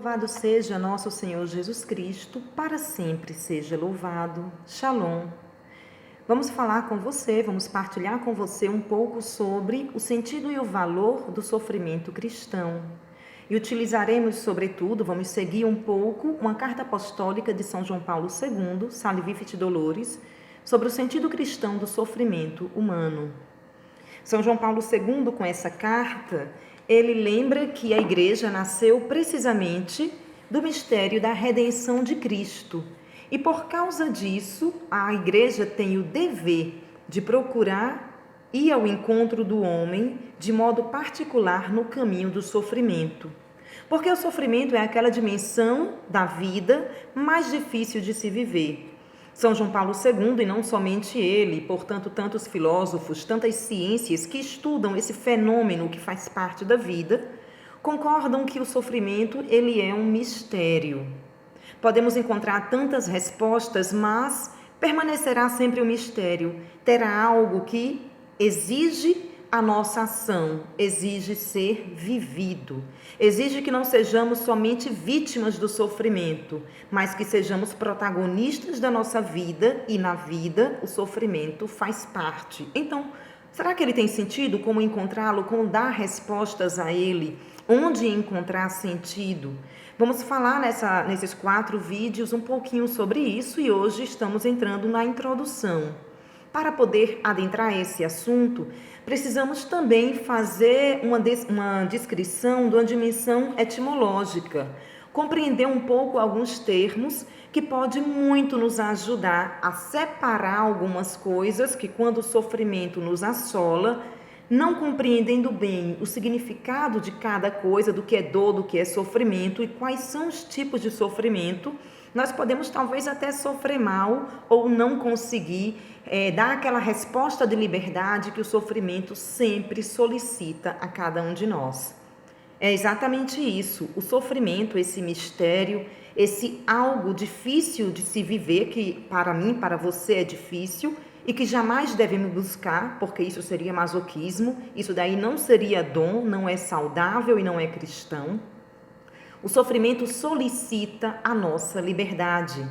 Louvado seja nosso Senhor Jesus Cristo, para sempre seja louvado. Shalom. Vamos falar com você, vamos partilhar com você um pouco sobre o sentido e o valor do sofrimento cristão. E utilizaremos, sobretudo, vamos seguir um pouco uma carta apostólica de São João Paulo II, Salvifici Doloris, sobre o sentido cristão do sofrimento humano. São João Paulo II, com essa carta, ele lembra que a igreja nasceu precisamente do mistério da redenção de Cristo. E por causa disso, a igreja tem o dever de procurar ir ao encontro do homem de modo particular no caminho do sofrimento. Porque o sofrimento é aquela dimensão da vida mais difícil de se viver. São João Paulo II, e não somente ele, portanto, tantos filósofos, tantas ciências que estudam esse fenômeno que faz parte da vida, concordam que o sofrimento ele é um mistério. Podemos encontrar tantas respostas, mas permanecerá sempre um mistério. Terá algo que exige a nossa ação, exige ser vivido, exige que não sejamos somente vítimas do sofrimento, mas que sejamos protagonistas da nossa vida, e na vida o sofrimento faz parte. Então, será que ele tem sentido? Como encontrá-lo? Como dar respostas a ele? Onde encontrar sentido? Vamos falar nesses 4 vídeos um pouquinho sobre isso, e hoje estamos entrando na introdução. Para poder adentrar esse assunto, precisamos também fazer uma descrição de uma dimensão etimológica, compreender um pouco alguns termos que pode muito nos ajudar a separar algumas coisas que, quando o sofrimento nos assola, não compreendendo bem o significado de cada coisa, do que é dor, do que é sofrimento e quais são os tipos de sofrimento, nós podemos talvez até sofrer mal ou não conseguir dar aquela resposta de liberdade que o sofrimento sempre solicita a cada um de nós. É exatamente isso, o sofrimento, esse mistério, esse algo difícil de se viver, que para mim, para você é difícil, e que jamais devemos buscar, porque isso seria masoquismo, isso daí não seria dom, não é saudável e não é cristão. O sofrimento solicita a nossa liberdade,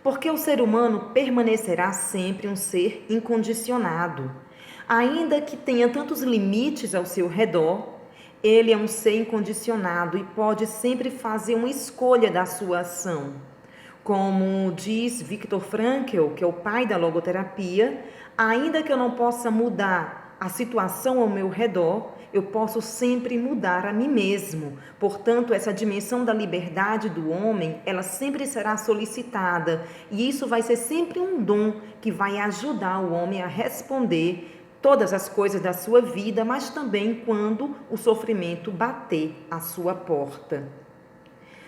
porque o ser humano permanecerá sempre um ser incondicionado. Ainda que tenha tantos limites ao seu redor, ele é um ser incondicionado e pode sempre fazer uma escolha da sua ação. Como diz Viktor Frankl, que é o pai da logoterapia, ainda que eu não possa mudar a situação ao meu redor, eu posso sempre mudar a mim mesmo. Portanto, essa dimensão da liberdade do homem, ela sempre será solicitada. E isso vai ser sempre um dom que vai ajudar o homem a responder todas as coisas da sua vida, mas também quando o sofrimento bater à sua porta.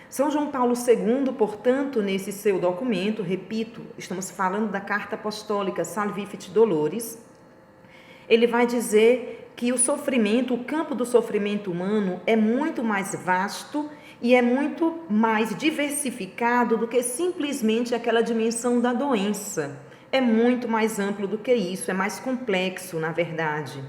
São João Paulo II, portanto, nesse seu documento, repito, estamos falando da carta apostólica Salvifici Doloris, ele vai dizer que o sofrimento, o campo do sofrimento humano é muito mais vasto e é muito mais diversificado do que simplesmente aquela dimensão da doença. É muito mais amplo do que isso, é mais complexo, na verdade.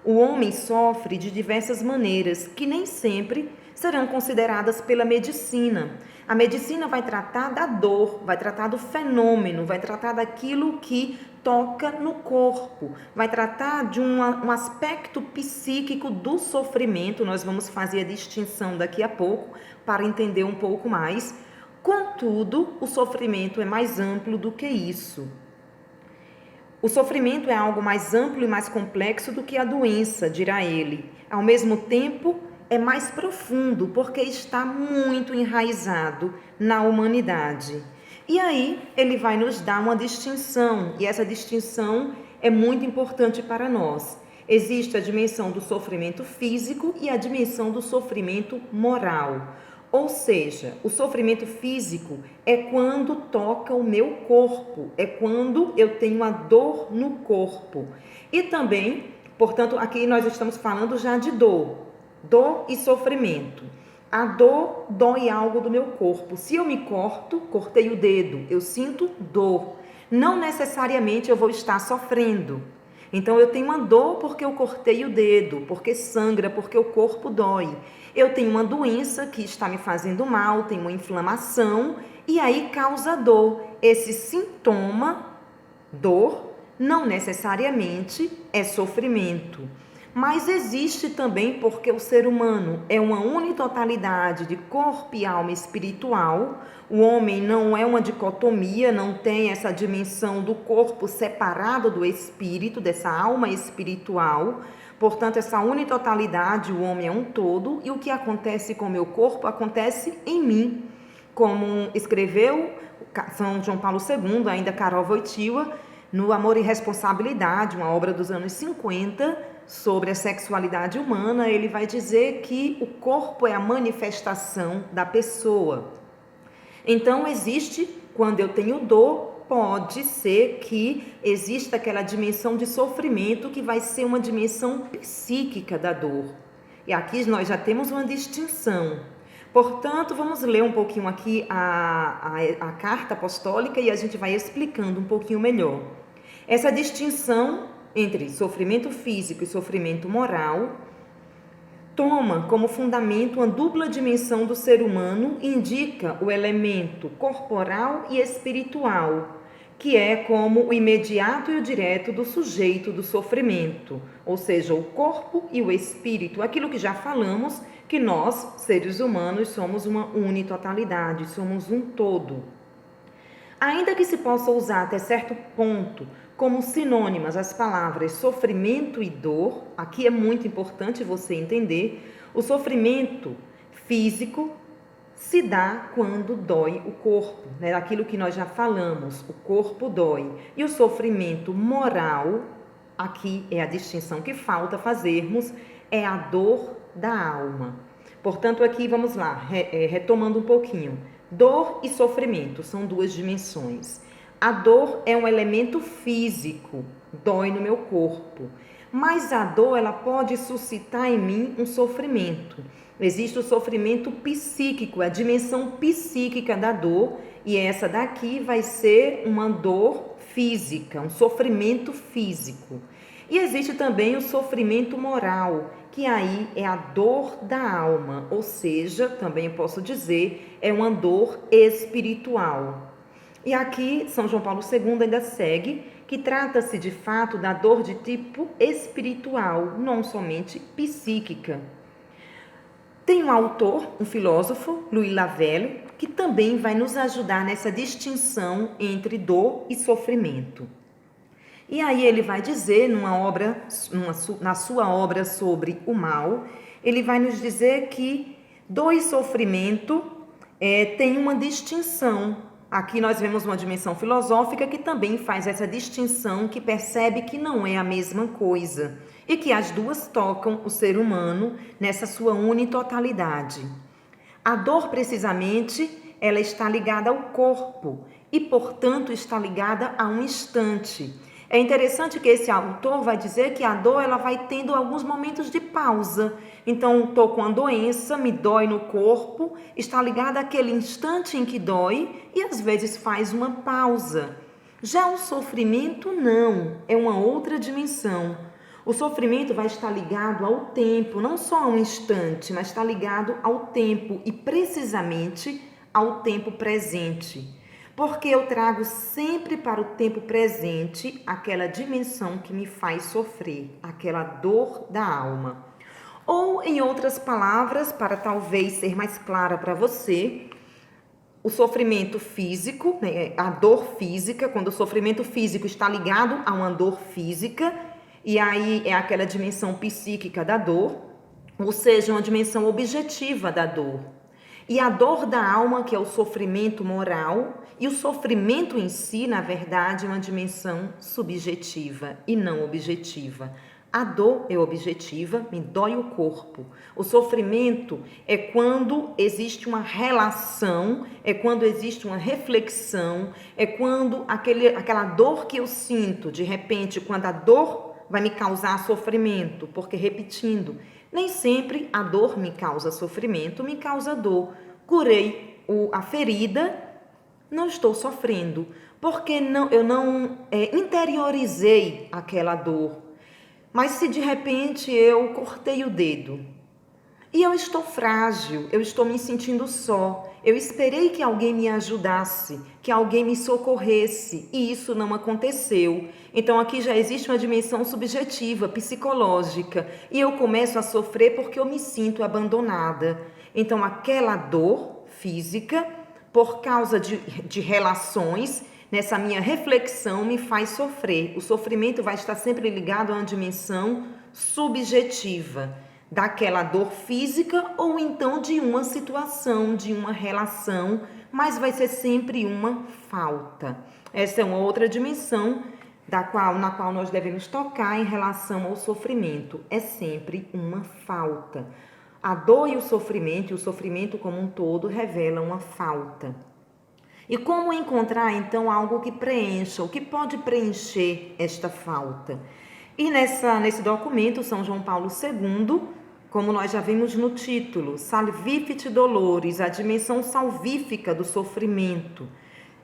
O homem sofre de diversas maneiras que nem sempre serão consideradas pela medicina. A medicina vai tratar da dor, vai tratar do fenômeno, vai tratar daquilo que toca no corpo, vai tratar de um aspecto psíquico do sofrimento. Nós vamos fazer a distinção daqui a pouco para entender um pouco mais. Contudo, o sofrimento é mais amplo do que isso. O sofrimento é algo mais amplo e mais complexo do que a doença, dirá ele. Ao mesmo tempo, é mais profundo, porque está muito enraizado na humanidade. E aí, ele vai nos dar uma distinção, e essa distinção é muito importante para nós. Existe a dimensão do sofrimento físico e a dimensão do sofrimento moral. Ou seja, o sofrimento físico é quando toca o meu corpo, é quando eu tenho a dor no corpo. E também, portanto, aqui nós estamos falando já de dor e sofrimento. A dor dói algo do meu corpo. Se eu me corto, cortei o dedo, eu sinto dor. Não necessariamente eu vou estar sofrendo. Então eu tenho uma dor porque eu cortei o dedo, porque sangra, porque o corpo dói. Eu tenho uma doença que está me fazendo mal, tenho uma inflamação e aí causa dor. Esse sintoma, dor, não necessariamente é sofrimento. Mas existe também porque o ser humano é uma unitotalidade de corpo e alma espiritual. O homem não é uma dicotomia, não tem essa dimensão do corpo separado do espírito, dessa alma espiritual. Portanto, essa unitotalidade, o homem é um todo, e o que acontece com o meu corpo acontece em mim. Como escreveu São João Paulo II, ainda Karol Wojtyła, no Amor e Responsabilidade, uma obra dos anos 50, sobre a sexualidade humana, ele vai dizer que o corpo é a manifestação da pessoa. Então, existe, quando eu tenho dor, pode ser que exista aquela dimensão de sofrimento que vai ser uma dimensão psíquica da dor. E aqui nós já temos uma distinção. Portanto, vamos ler um pouquinho aqui a carta apostólica e a gente vai explicando um pouquinho melhor. Essa distinção entre sofrimento físico e sofrimento moral toma como fundamento uma dupla dimensão do ser humano e indica o elemento corporal e espiritual, que é como o imediato e o direto do sujeito do sofrimento, ou seja, o corpo e o espírito, aquilo que já falamos, que nós, seres humanos, somos uma unitotalidade, somos um todo. Ainda que se possa usar até certo ponto como sinônimas as palavras sofrimento e dor, aqui é muito importante você entender, o sofrimento físico se dá quando dói o corpo, né? Aquilo que nós já falamos, o corpo dói. E o sofrimento moral, aqui é a distinção que falta fazermos, é a dor da alma. Portanto, aqui vamos lá, retomando um pouquinho. Dor e sofrimento são duas dimensões. A dor é um elemento físico, dói no meu corpo. Mas a dor, ela pode suscitar em mim um sofrimento. Existe o sofrimento psíquico, a dimensão psíquica da dor, e essa daqui vai ser uma dor física, um sofrimento físico. E existe também o sofrimento moral, que aí é a dor da alma, ou seja, também posso dizer, é uma dor espiritual. E aqui São João Paulo II ainda segue que trata-se de fato da dor de tipo espiritual, não somente psíquica. Tem um autor, um filósofo, Louis Lavelle, que também vai nos ajudar nessa distinção entre dor e sofrimento. E aí ele vai dizer na sua obra sobre o mal, ele vai nos dizer que dor e sofrimento tem uma distinção. Aqui nós vemos uma dimensão filosófica que também faz essa distinção, que percebe que não é a mesma coisa e que as duas tocam o ser humano nessa sua unitotalidade. A dor, precisamente, ela está ligada ao corpo e, portanto, está ligada a um instante. É interessante que esse autor vai dizer que a dor ela vai tendo alguns momentos de pausa. Então, estou com a doença, me dói no corpo, está ligada àquele instante em que dói e às vezes faz uma pausa. Já o sofrimento não, é uma outra dimensão. O sofrimento vai estar ligado ao tempo, não só a um instante, mas está ligado ao tempo e precisamente ao tempo presente. Porque eu trago sempre para o tempo presente aquela dimensão que me faz sofrer, aquela dor da alma. Ou, em outras palavras, para talvez ser mais clara para você, o sofrimento físico, né, a dor física, quando o sofrimento físico está ligado a uma dor física, e aí é aquela dimensão psíquica da dor, ou seja, uma dimensão objetiva da dor. E a dor da alma, que é o sofrimento moral, e o sofrimento em si, na verdade, é uma dimensão subjetiva e não objetiva. A dor é objetiva, me dói o corpo. O sofrimento é quando existe uma relação, é quando existe uma reflexão, é quando aquela dor que eu sinto, de repente, quando a dor vai me causar sofrimento, porque, repetindo, nem sempre a dor me causa sofrimento, me causa dor. Curei a ferida, não estou sofrendo, porque eu não interiorizei aquela dor. Mas se de repente eu cortei o dedo e eu estou frágil, eu estou me sentindo só, eu esperei que alguém me ajudasse, que alguém me socorresse e isso não aconteceu. Então aqui já existe uma dimensão subjetiva, psicológica, e eu começo a sofrer porque eu me sinto abandonada. Então aquela dor física, por causa de relações, nessa minha reflexão me faz sofrer. O sofrimento vai estar sempre ligado a uma dimensão subjetiva, daquela dor física ou então de uma situação, de uma relação, mas vai ser sempre uma falta. Essa é uma outra dimensão na qual nós devemos tocar em relação ao sofrimento. É sempre uma falta. A dor e o sofrimento como um todo, revelam uma falta. E como encontrar, então, algo que preencha, o que pode preencher esta falta? E nesse documento, São João Paulo II, como nós já vimos no título, Salvifici Doloris, a dimensão salvífica do sofrimento.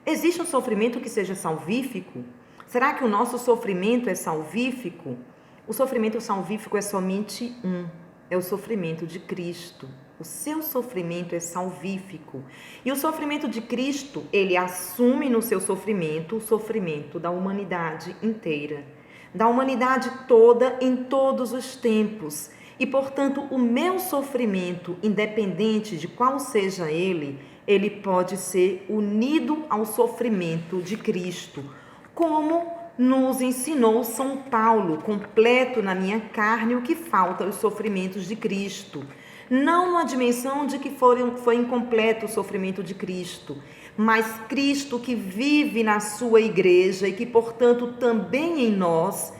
Existe um sofrimento que seja salvífico? Será que o nosso sofrimento é salvífico? O sofrimento salvífico é somente um, é o sofrimento de Cristo. O seu sofrimento é salvífico. E o sofrimento de Cristo, ele assume no seu sofrimento o sofrimento da humanidade inteira, da humanidade toda em todos os tempos. E, portanto, o meu sofrimento, independente de qual seja ele pode ser unido ao sofrimento de Cristo, como nos ensinou São Paulo: completo na minha carne o que falta aos sofrimentos de Cristo. Não numa dimensão de que foi incompleto o sofrimento de Cristo, mas Cristo que vive na sua igreja e que, portanto, também em nós,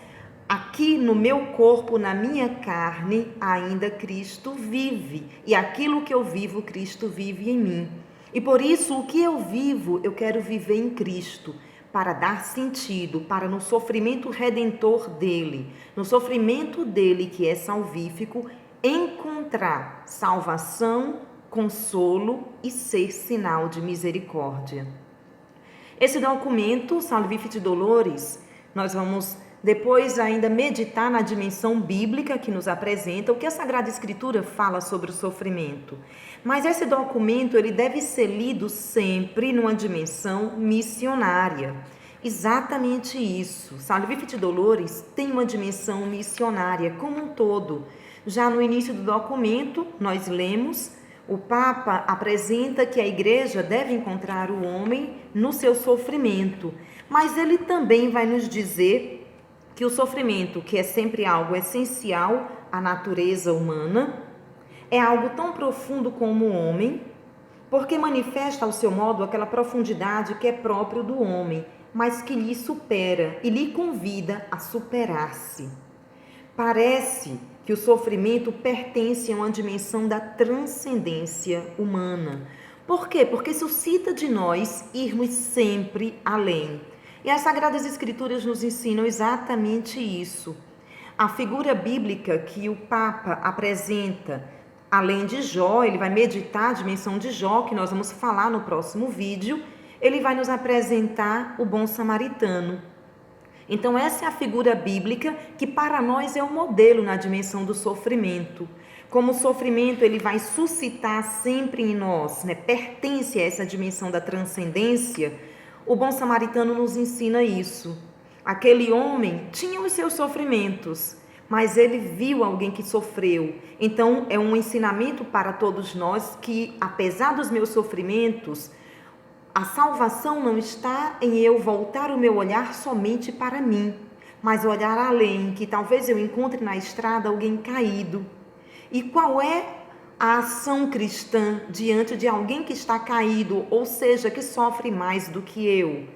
aqui no meu corpo, na minha carne, ainda Cristo vive. E aquilo que eu vivo, Cristo vive em mim. E por isso, o que eu vivo, eu quero viver em Cristo, para dar sentido, para no sofrimento redentor dele, no sofrimento dele que é salvífico, encontrar salvação, consolo e ser sinal de misericórdia. Esse documento, Salvifici Doloris, nós vamos depois ainda meditar na dimensão bíblica que nos apresenta o que a Sagrada Escritura fala sobre o sofrimento. Mas esse documento, ele deve ser lido sempre numa dimensão missionária. Exatamente isso. Salvifici Doloris tem uma dimensão missionária como um todo. Já no início do documento, nós lemos, o Papa apresenta que a Igreja deve encontrar o homem no seu sofrimento, mas ele também vai nos dizer que o sofrimento, que é sempre algo essencial à natureza humana, é algo tão profundo como o homem, porque manifesta ao seu modo aquela profundidade que é próprio do homem, mas que lhe supera e lhe convida a superar-se. Parece que o sofrimento pertence a uma dimensão da transcendência humana. Por quê? Porque suscita de nós irmos sempre além. E as Sagradas Escrituras nos ensinam exatamente isso. A figura bíblica que o Papa apresenta, além de Jó, ele vai meditar a dimensão de Jó, que nós vamos falar no próximo vídeo, ele vai nos apresentar o bom samaritano. Então essa é a figura bíblica que para nós é o modelo na dimensão do sofrimento. Como o sofrimento ele vai suscitar sempre em nós, pertence a essa dimensão da transcendência, o bom samaritano nos ensina isso. Aquele homem tinha os seus sofrimentos, mas ele viu alguém que sofreu. Então é um ensinamento para todos nós que, apesar dos meus sofrimentos, a salvação não está em eu voltar o meu olhar somente para mim, mas olhar além, que talvez eu encontre na estrada alguém caído. E qual é a ação cristã diante de alguém que está caído, ou seja, que sofre mais do que eu?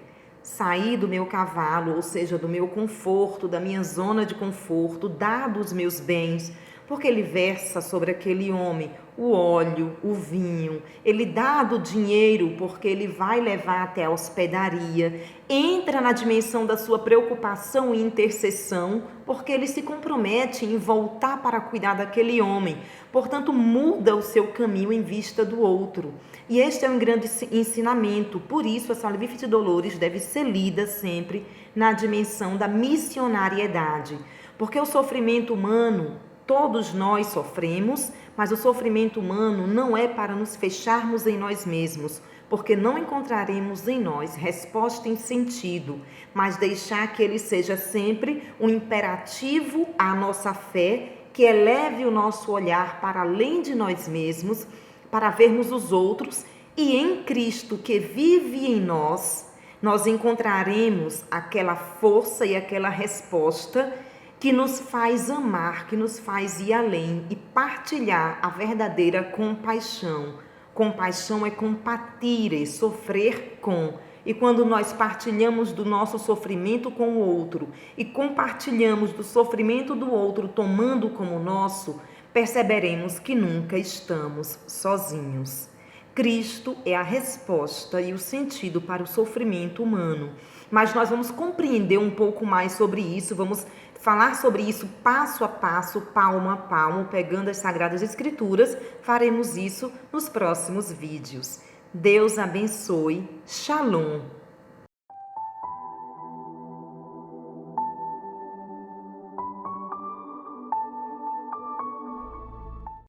Sair do meu cavalo, ou seja, do meu conforto, da minha zona de conforto, dar os meus bens, porque ele versa sobre aquele homem o óleo, o vinho, ele dá do dinheiro porque ele vai levar até a hospedaria, entra na dimensão da sua preocupação e intercessão, porque ele se compromete em voltar para cuidar daquele homem, portanto muda o seu caminho em vista do outro. E este é um grande ensinamento, por isso a Salvifici Doloris deve ser lida sempre na dimensão da missionariedade. Porque o sofrimento humano, todos nós sofremos, mas o sofrimento humano não é para nos fecharmos em nós mesmos, porque não encontraremos em nós resposta em sentido, mas deixar que ele seja sempre um imperativo à nossa fé, que eleve o nosso olhar para além de nós mesmos, para vermos os outros, e em Cristo que vive em nós, nós encontraremos aquela força e aquela resposta que nos faz amar, que nos faz ir além e partilhar a verdadeira compaixão. Compaixão é compatire, sofrer com. E quando nós partilhamos do nosso sofrimento com o outro e compartilhamos do sofrimento do outro tomando como nosso, perceberemos que nunca estamos sozinhos. Cristo é a resposta e o sentido para o sofrimento humano. Mas nós vamos compreender um pouco mais sobre isso, vamos falar sobre isso passo a passo, palmo a palmo, pegando as Sagradas Escrituras. Faremos isso nos próximos vídeos. Deus abençoe. Shalom.